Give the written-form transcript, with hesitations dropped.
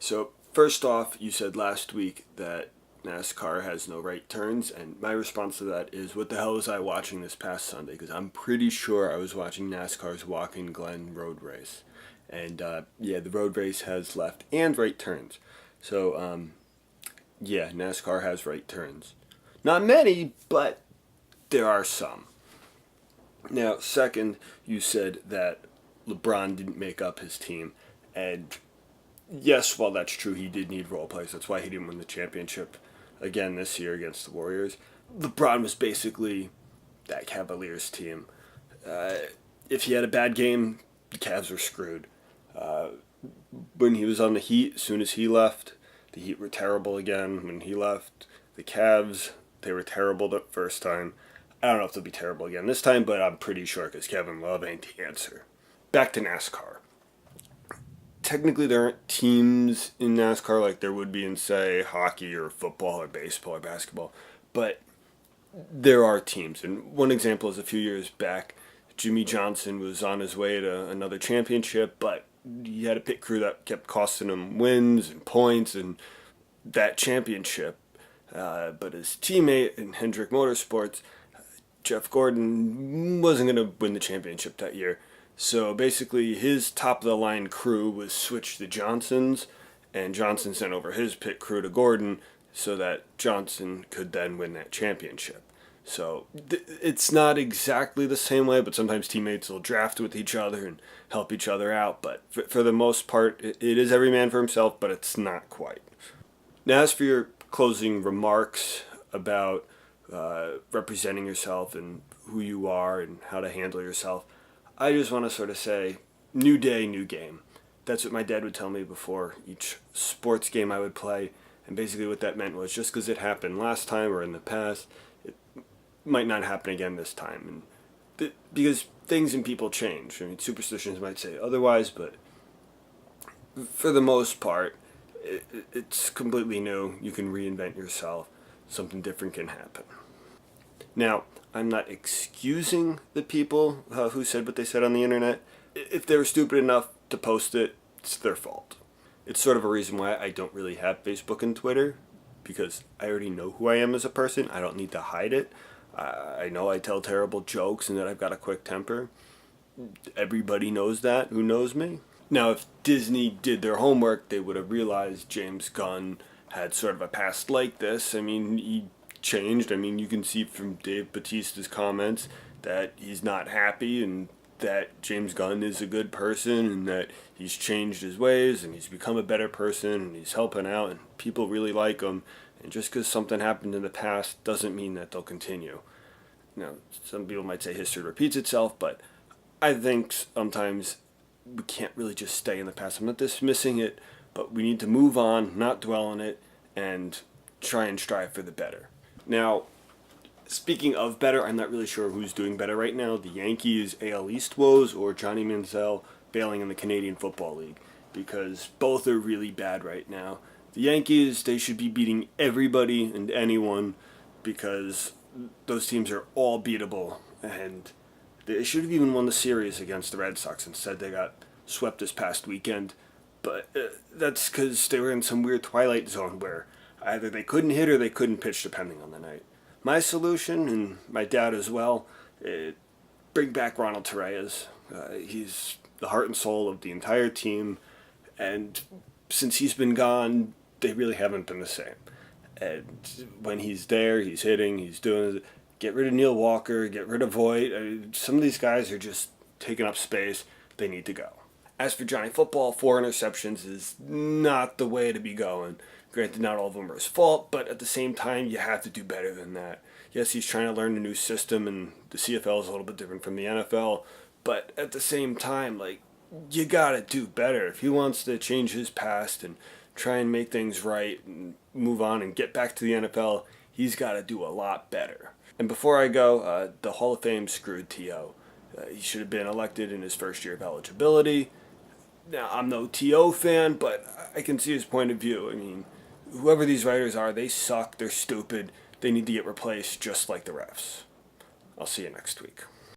So, first off, you said last week that NASCAR has no right turns, and my response to that is, what the hell was I watching this past Sunday? Because I'm pretty sure I was watching NASCAR's Walking Glen road race. And yeah, the road race has left and right turns. So, yeah, NASCAR has right turns. Not many, but there are some. Now, second, you said that LeBron didn't make up his team. And yes, while that's true, he did need role players. That's why he didn't win the championship again this year against the Warriors. LeBron was basically that Cavaliers team. Uh, if he had a bad game, the Cavs were screwed. Uh, when he was on the Heat, as soon as he left, the Heat were terrible again. When he left, the Cavs, they were terrible the first time. I don't know if they'll be terrible again this time, but I'm pretty sure because Kevin Love ain't the answer. Back to NASCAR. Technically, there aren't teams in NASCAR like there would be in, say, hockey or football or baseball or basketball, but there are teams. And one example is a few years back, Jimmy Johnson was on his way to another championship, but he had a pit crew that kept costing him wins and points and that championship. But his teammate in Hendrick Motorsports, Jeff Gordon, wasn't going to win the championship that year. So basically, his top of the line crew was switched to Johnson's, and Johnson sent over his pit crew to Gordon so that Johnson could then win that championship. So it's not exactly the same way, but sometimes teammates will draft with each other and help each other out. But for the most part, it is every man for himself, but it's not quite. Now, as for your closing remarks about representing yourself and who you are and how to handle yourself, I just want to sort of say, new day, new game. That's what my dad would tell me before each sports game I would play. And basically what that meant was just because it happened last time or in the past, it might not happen again this time. And because things and people change. I mean, superstitions might say otherwise, but for the most part, it's completely new. You can reinvent yourself. Something different can happen. Now, I'm not excusing the people who said what they said on the internet. If they were stupid enough to post it, it's their fault. It's sort of a reason why I don't really have Facebook and Twitter, because I already know who I am as a person. I don't need to hide it. I know I tell terrible jokes and that I've got a quick temper. Everybody knows that who knows me. Now, if Disney did their homework, they would have realized James Gunn had sort of a past like this. I mean, he changed. I mean, you can see from Dave Bautista's comments that he's not happy and that James Gunn is a good person and that he's changed his ways and he's become a better person and he's helping out and people really like him. And just because something happened in the past doesn't mean that they'll continue. Now, some people might say history repeats itself, but I think sometimes we can't really just stay in the past. I'm not dismissing it, but we need to move on, not dwell on it, and try and strive for the better. Now, speaking of better, I'm not really sure who's doing better right now. The Yankees' AL East woes or Johnny Manziel bailing in the Canadian Football League, because both are really bad right now. The Yankees, they should be beating everybody and anyone because those teams are all beatable, and they should have even won the series against the Red Sox. Instead, they got swept this past weekend, but that's because they were in some weird twilight zone where either they couldn't hit or they couldn't pitch depending on the night. My solution, and my dad as well, bring back Ronald Torreyes. He's the heart and soul of the entire team, and since he's been gone, they really haven't been the same. And when he's there, he's hitting, he's doing it. Get rid of Neil Walker, get rid of Voit. Some of these guys are just taking up space. They need to go. As for Johnny Football, 4 interceptions is not the way to be going. Granted, not all of them are his fault, but at the same time, you have to do better than that. Yes, he's trying to learn a new system, and the CFL is a little bit different from the NFL, but at the same time, you gotta do better. If he wants to change his past and try and make things right and move on and get back to the NFL, he's gotta do a lot better. And before I go, the Hall of Fame screwed T.O. He should have been elected in his first year of eligibility. Now, I'm no T.O. fan, but I can see his point of view. I mean, whoever these writers are, they suck, they're stupid, they need to get replaced just like the refs. I'll see you next week.